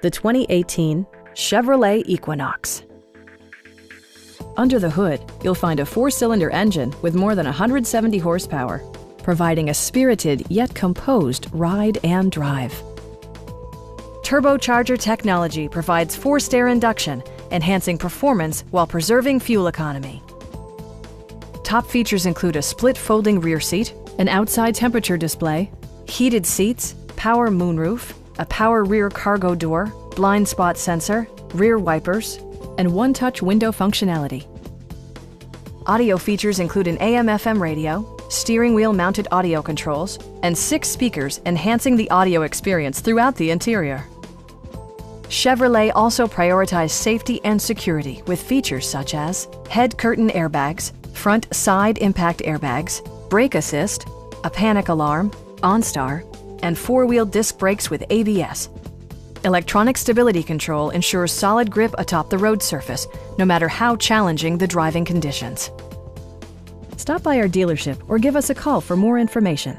the 2018 Chevrolet Equinox. Under the hood, you'll find a 4-cylinder engine with more than 170 horsepower, providing a spirited yet composed ride and drive. Turbocharger technology provides forced air induction, enhancing performance while preserving fuel economy. Top features include a split folding rear seat, an outside temperature display, heated seats, power moonroof, a power rear cargo door, blind spot sensor, rear wipers, and one-touch window functionality. Audio features include an AM/FM radio, steering wheel mounted audio controls, and 6 speakers enhancing the audio experience throughout the interior. Chevrolet also prioritized safety and security with features such as head curtain airbags, front side impact airbags, brake assist, a panic alarm, OnStar, and 4-wheel disc brakes with ABS. Electronic stability control ensures solid grip atop the road surface, no matter how challenging the driving conditions. Stop by our dealership or give us a call for more information.